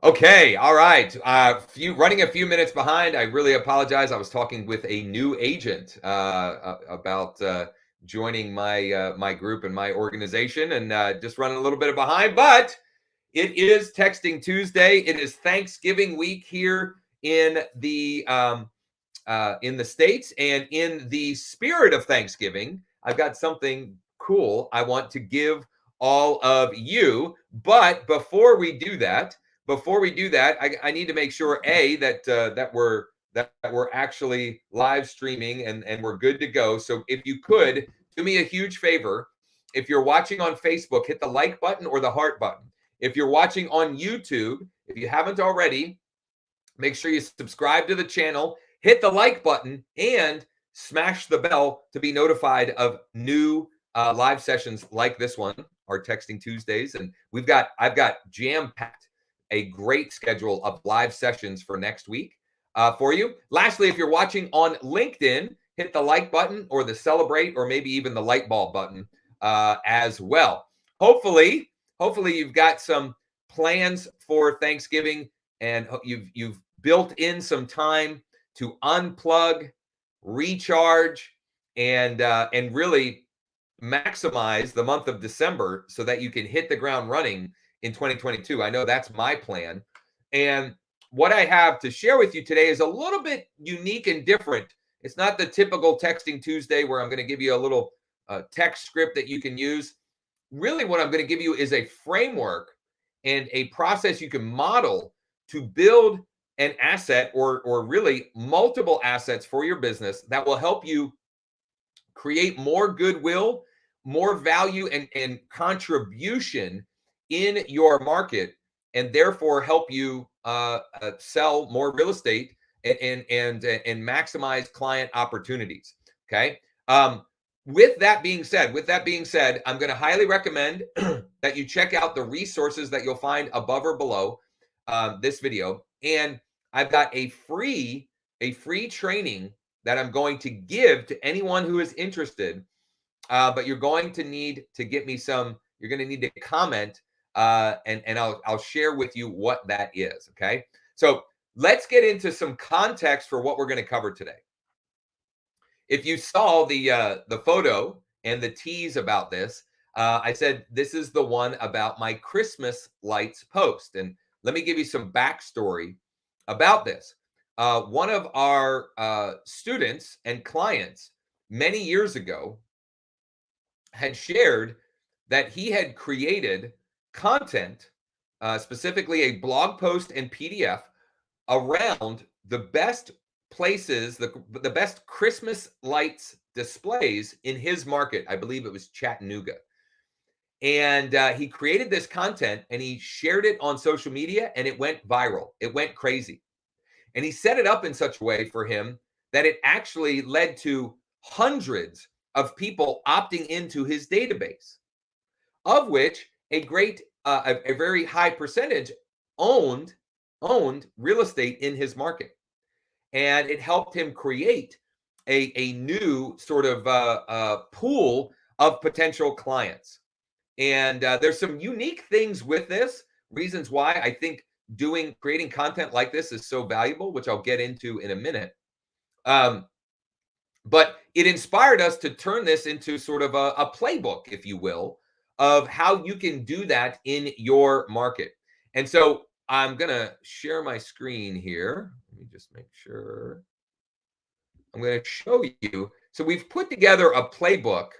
Okay, all right. Running a few minutes behind. I really apologize. I was talking with a new agent about joining my group and my organization, and just running a little bit behind. But it is Texting Tuesday. It is Thanksgiving week here in the States, and in the spirit of Thanksgiving, I've got something cool I want to give all of you. But before we do that, I need to make sure that we're actually live streaming and we're good to go. So if you could do me a huge favor, if you're watching on Facebook, hit the like button or the heart button. If you're watching on YouTube, if you haven't already, make sure you subscribe to the channel, hit the like button, and smash the bell to be notified of new live sessions like this one, our Texting Tuesdays. And I've got jam packed a great schedule of live sessions for next week for you. Lastly, if you're watching on LinkedIn, hit the like button or the celebrate or maybe even the light bulb button as well. Hopefully you've got some plans for Thanksgiving, and you've built in some time to unplug, recharge, and really maximize the month of December so that you can hit the ground running in 2022. I know that's my plan. And what I have to share with you today is a little bit unique and different. It's not the typical Texting Tuesday where I'm going to give you a little text script that you can use. Really, what I'm going to give you is a framework and a process you can model to build an asset, or really multiple assets for your business that will help you create more goodwill, more value, and contribution in your market, and therefore help you sell more real estate and maximize client opportunities. Okay. With that being said, I'm going to highly recommend that you check out the resources that you'll find above or below this video. And I've got a free training that I'm going to give to anyone who is interested. But you're going to need to get me some. You're going to need to comment, and I'll share with you what that is. Okay. So let's get into some context for what we're going to cover today. If you saw the photo and the tease about this, I said this is the one about my Christmas lights post, and let me give you some backstory about this. One of our students and clients many years ago had shared that he had created content, specifically a blog post and PDF, around the best places, the best Christmas lights displays in his market. I believe it was Chattanooga. And he created this content and he shared it on social media, and it went viral. It went crazy. And he set it up in such a way for him that it actually led to hundreds of people opting into his database, of which a very high percentage owned real estate in his market. And it helped him create a new sort of pool of potential clients. And there's some unique things with this, reasons why I think creating content like this is so valuable, which I'll get into in a minute. But it inspired us to turn this into sort of a playbook, if you will, of how you can do that in your market. And so I'm going to share my screen here. Let me just make sure. I'm going to show you. So we've put together a playbook,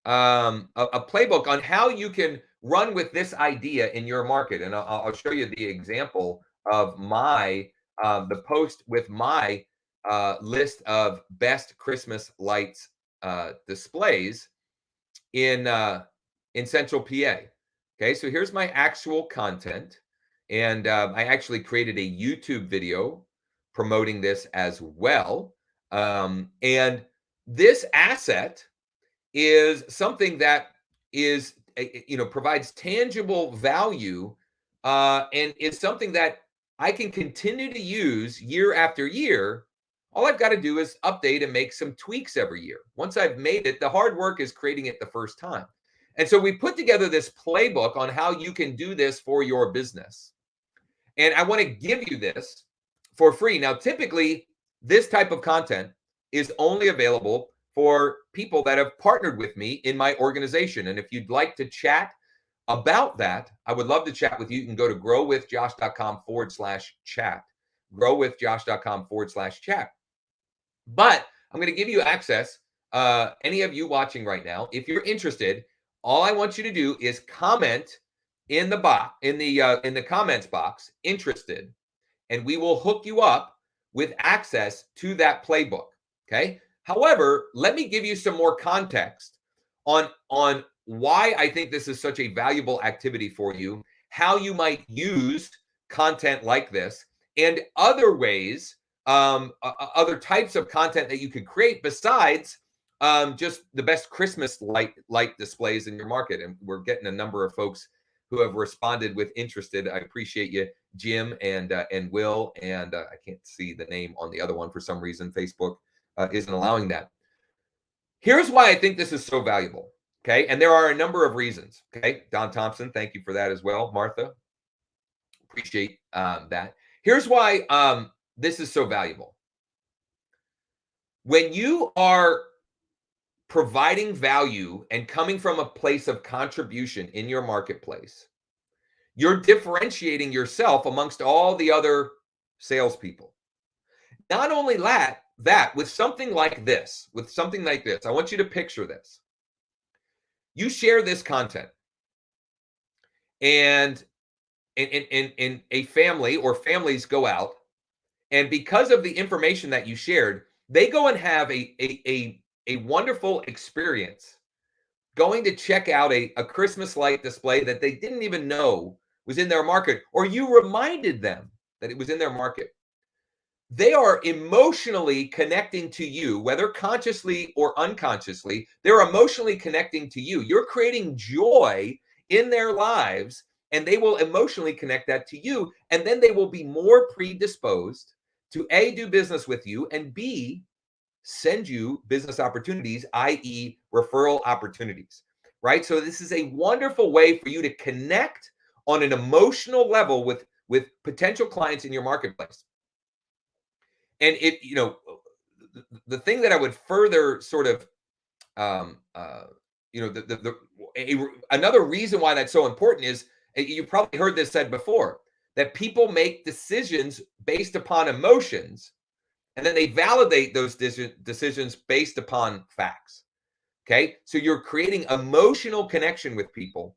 a playbook on how you can run with this idea in your market. And I'll show you the example of the post with my list of best Christmas lights displays in Central PA. Okay, so here's my actual content, and I actually created a YouTube video promoting this as well. And this asset is something that is provides tangible value, and is something that I can continue to use year after year. All I've got to do is update and make some tweaks every year. Once I've made it, the hard work is creating it the first time. And so we put together this playbook on how you can do this for your business. And I want to give you this for free. Now, typically, this type of content is only available for people that have partnered with me in my organization. And if you'd like to chat about that, I would love to chat with you. You can go to growwithjosh.com/chat. Growwithjosh.com/chat. But I'm going to give you access. Any of you watching right now, if you're interested, all I want you to do is comment in the box, in the comments box, interested, and we will hook you up with access to that playbook. Okay. However, let me give you some more context on why I think this is such a valuable activity for you, how you might use content like this, and other ways, other types of content that you could create besides just the best Christmas light displays in your market. And we're getting a number of folks who have responded with interested. I appreciate you, Jim and Will, and I can't see the name on the other one for some reason. Facebook isn't allowing that. Here's why I think this is so valuable. Okay, and there are a number of reasons. Okay, Don Thompson, thank you for that as well. Martha, appreciate that. Here's why this is so valuable. When you are providing value and coming from a place of contribution in your marketplace, you're differentiating yourself amongst all the other salespeople. Not only that, with something like this, I want you to picture this. You share this content, and in a family or families go out, and because of the information that you shared, they go and have a wonderful experience going to check out a Christmas light display that they didn't even know was in their market, or you reminded them that it was in their market. They are emotionally connecting to you, whether consciously or unconsciously. They're emotionally connecting to you. You're creating joy in their lives, and they will emotionally connect that to you. And then they will be more predisposed to A, do business with you, and B, send you business opportunities, i.e., referral opportunities, right? So this is a wonderful way for you to connect on an emotional level with potential clients in your marketplace. And the thing that I would further sort of, another reason why that's so important is, you probably heard this said before, that people make decisions based upon emotions, and then they validate those decisions based upon facts. Okay. So you're creating emotional connection with people.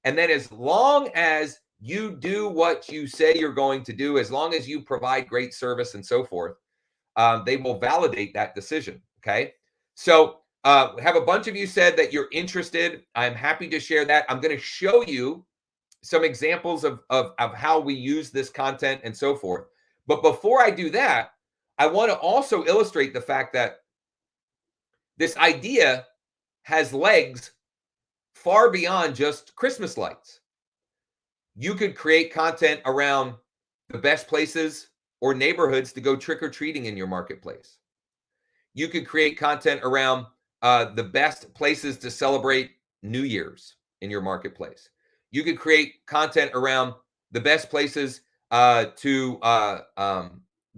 And then as long as you do what you say you're going to do, as long as you provide great service and so forth, they will validate that decision. Okay. So have a bunch of you said that you're interested. I'm happy to share that. I'm going to show you some examples of how we use this content and so forth. But before I do that, I want to also illustrate the fact that this idea has legs far beyond just Christmas lights. You could create content around the best places or neighborhoods to go trick-or-treating in your marketplace. You could create content around the best places to celebrate New Year's in your marketplace. You could create content around the best places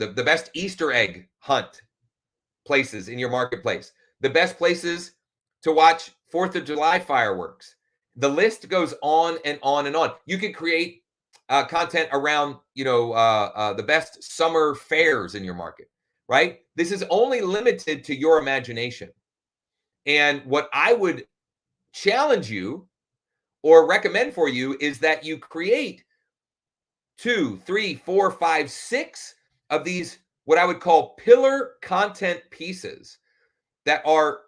the best Easter egg hunt places in your marketplace, the best places to watch 4th of July fireworks. The list goes on and on and on. You could create content around, the best summer fairs in your market, right? This is only limited to your imagination. And what I would challenge you or recommend for you is that you create 2, 3, 4, 5, 6 of these, what I would call pillar content pieces that are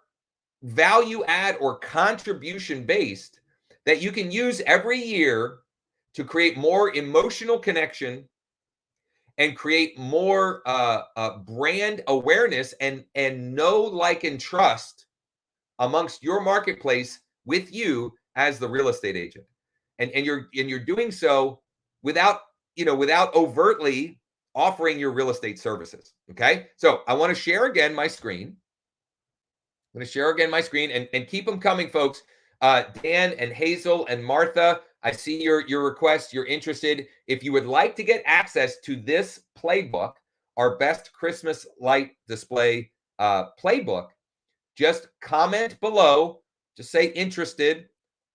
value add or contribution based, that you can use every year to create more emotional connection and create more brand awareness and know, like, and trust amongst your marketplace with you as the real estate agent. And you're doing so without overtly offering your real estate services. Okay. So I want to share again my screen. I'm going to share again my screen and keep them coming, folks. Dan and Hazel and Martha, I see your request. You're interested. If you would like to get access to this playbook, our best Christmas light display playbook, just comment below, just say interested,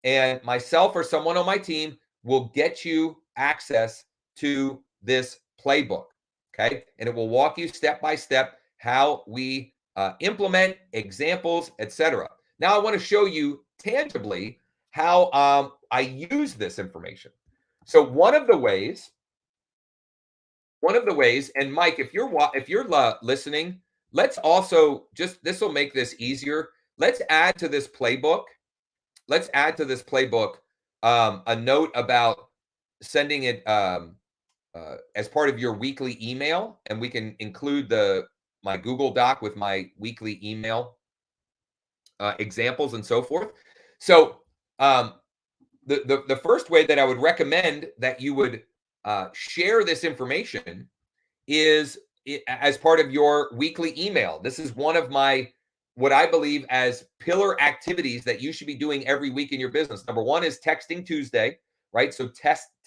and myself or someone on my team will get you access to this playbook. Okay. And it will walk you step by step how we implement examples, etc. Now, I want to show you tangibly how I use this information. So one of the ways, and Mike, if you're listening, let's also just this will make this easier. Let's add to this playbook. Let's add to this playbook a note about sending it as part of your weekly email, and we can include my Google Doc with my weekly email examples and so forth. So um, the first way that I would recommend that you would share this information is as part of your weekly email. This is one of my what I believe as pillar activities that you should be doing every week in your business. Number one is Texting Tuesday, right? So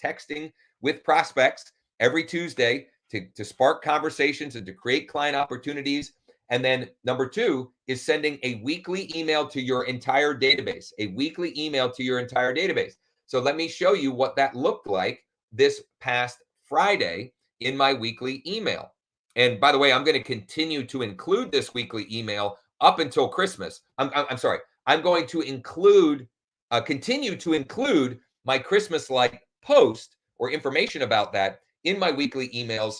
texting with prospects every Tuesday to spark conversations and to create client opportunities. And then number two is sending a weekly email to your entire database, a weekly email to your entire database. So let me show you what that looked like this past Friday in my weekly email. And by the way, I'm going to continue to include this weekly email up until Christmas. I'm sorry. I'm going to continue to include my Christmas light post or information about that in my weekly emails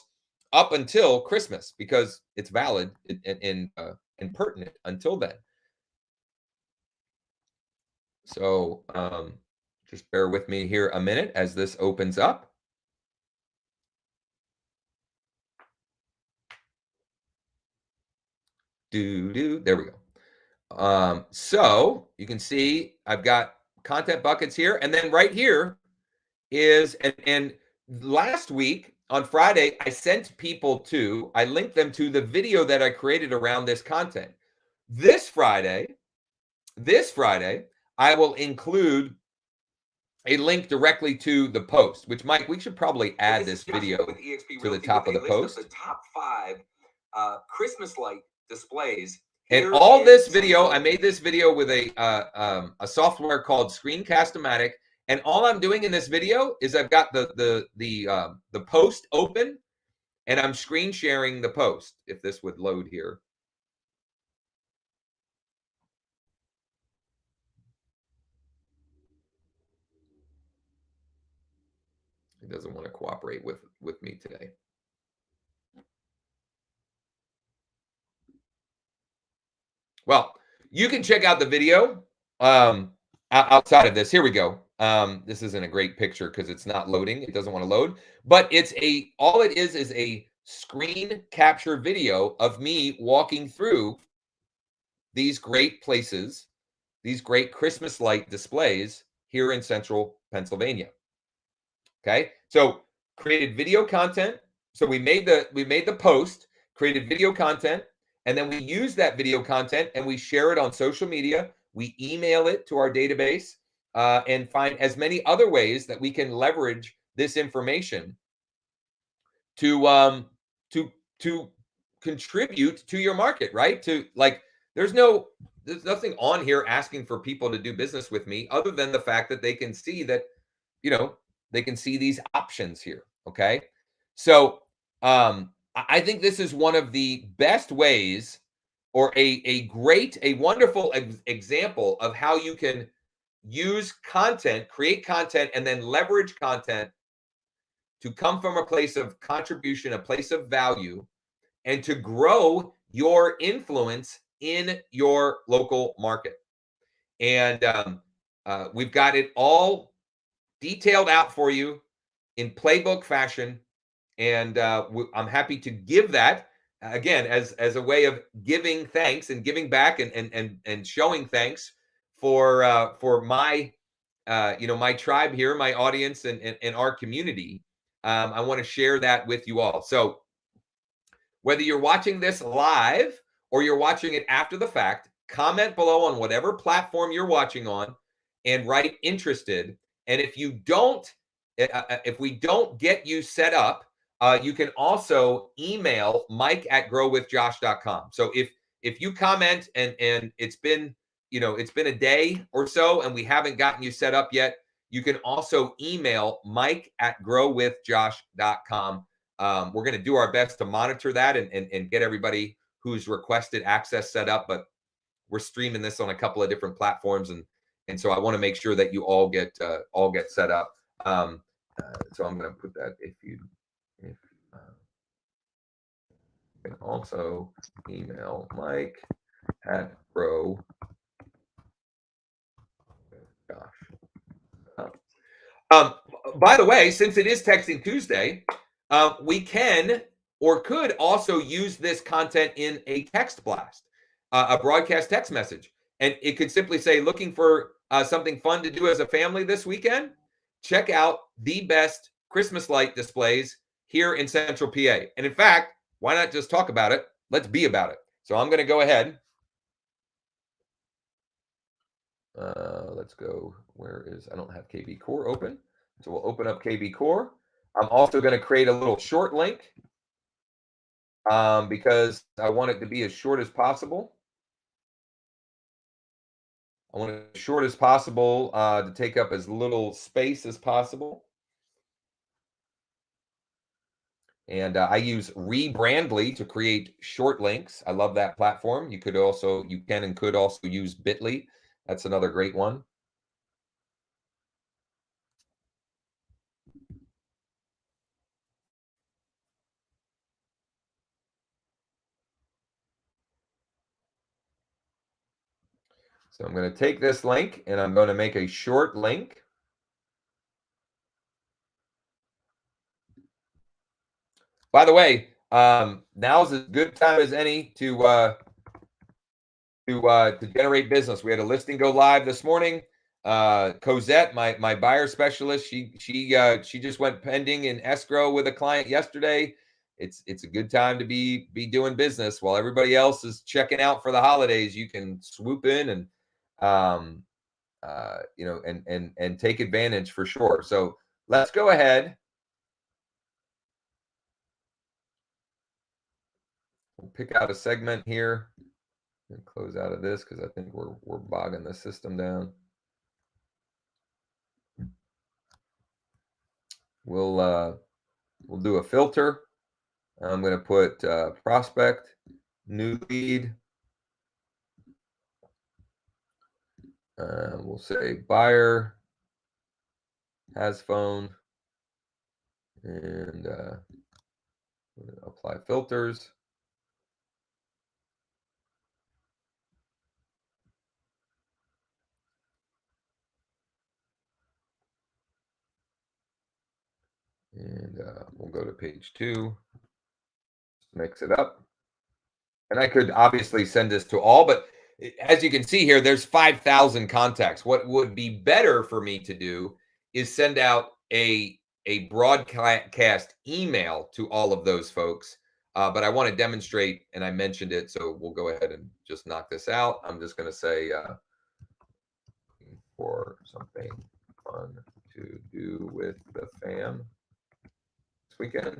up until Christmas because it's valid and pertinent until then. So just bear with me here a minute as this opens up. There we go. So you can see I've got content buckets here, and then right here is and last week on Friday I linked them to the video that I created around this content. This Friday I will include a link directly to the post, which Mike, we should probably add this video to the top of the post. The top 5 Christmas light displays. And all this video, I made this video with a software called Screencastomatic, and all I'm doing in this video is I've got the post open, and I'm screen sharing the post. If this would load here. It doesn't want to cooperate with me today. Well, you can check out the video outside of this. Here we go. This isn't a great picture because it's not loading. It doesn't want to load, but all it is a screen capture video of me walking through these great places, these great Christmas light displays here in central Pennsylvania. Okay. So created video content. So we made the post, created video content, and then we use that video content and we share it on social media. We email it to our database and find as many other ways that we can leverage this information to contribute to your market, right? There's nothing on here asking for people to do business with me other than the fact that they can see that, they can see these options here. Okay. So I think this is one of the best ways or a wonderful example of how you can use content, create content, and then leverage content to come from a place of contribution, a place of value, and to grow your influence in your local market. And we've got it all detailed out for you in playbook fashion. And I'm happy to give that again as a way of giving thanks and giving back and showing thanks for my my tribe here, my audience, and our community. I want to share that with you all. So whether you're watching this live or you're watching it after the fact, comment below on whatever platform you're watching on and write interested. And if you don't, if we don't get you set up, you can also email mike@growwithjosh.com. So if you comment and it's been, it's been a day or so and we haven't gotten you set up yet, you can also email mike@growwithjosh.com. We're going to do our best to monitor that and get everybody who's requested access set up, but we're streaming this on a couple of different platforms, and so I want to make sure that you all get set up. So I'm going to put that if you can also email Mike at Grow Josh. By the way, since it is Texting Tuesday, we can or could also use this content in a text blast, a broadcast text message. And it could simply say, looking for something fun to do as a family this weekend? Check out the best Christmas light displays here in Central PA. And in fact, why not just talk about it? Let's be about it. So I'm going to go ahead. Let's go. I don't have KB Core open. So we'll open up KB Core. I'm also going to create a little short link because I want it to be as short as possible. I want it as short as possible to take up as little space as possible. And I use Rebrandly to create short links. I love that platform. You can and could also use Bitly. That's another great one. So I'm going to take this link and I'm going to make a short link. By the way, now's as good time as any to generate business. We had a listing go live this morning. Cosette, my buyer specialist, she just went pending in escrow with a client yesterday. It's a good time to be doing business while everybody else is checking out for the holidays. You can swoop in and and take advantage for sure. So let's go ahead. We'll pick out a segment here and close out of this because I think we're bogging the system down. We'll do a filter. I'm going to put prospect, new lead. We'll say buyer has phone, and apply filters. And we'll go to page 2, mix it up. And I could obviously send this to all, but as you can see here, there's 5,000 contacts. What would be better for me to do is send out a broadcast email to all of those folks. But I want to demonstrate, and I mentioned it, so we'll go ahead and just knock this out. I'm just going to say for something fun to do with the fam this weekend.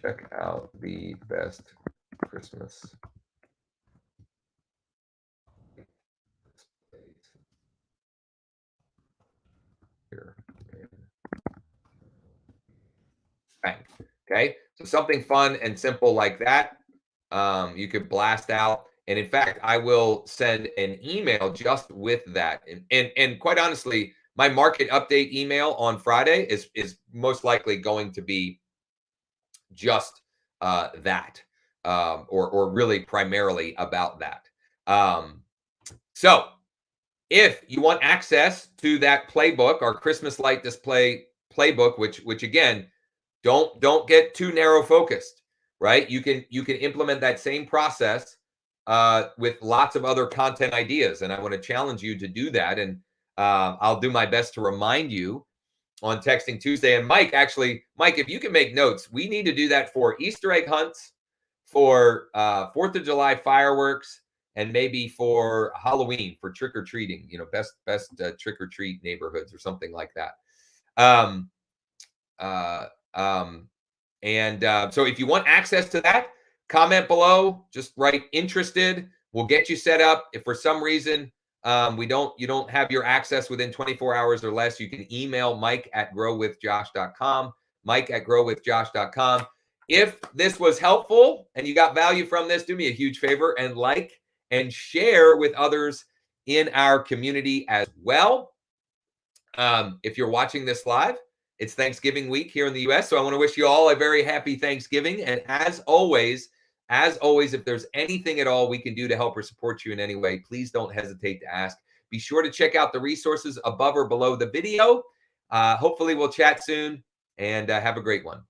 Check out the best Christmas here. Bang. Okay, so something fun and simple like that. You could blast out, and in fact, I will send an email just with that. And quite honestly, my market update email on Friday is most likely going to be just that, or really primarily about that. So if you want access to that playbook, our Christmas light display playbook, which again, don't get too narrow focused, right? You can implement that same process with lots of other content ideas, and I want to challenge you to do that. And I'll do my best to remind you on Texting Tuesday. And Mike, if you can make notes, we need to do that for Easter egg hunts, for 4th of July fireworks, and maybe for Halloween, for trick-or-treating, best trick-or-treat neighborhoods or something like that. Um, uh, um, so if you want access to that, comment below, just write interested. We'll get you set up. If for some reason you don't have your access within 24 hours or less, you can email mike@growwithjosh.com, mike@growwithjosh.com. If this was helpful and you got value from this, do me a huge favor and like and share with others in our community as well. If you're watching this live, it's Thanksgiving week here in the US. So I want to wish you all a very happy Thanksgiving. And as always, if there's anything at all we can do to help or support you in any way, please don't hesitate to ask. Be sure to check out the resources above or below the video. Hopefully we'll chat soon, and have a great one.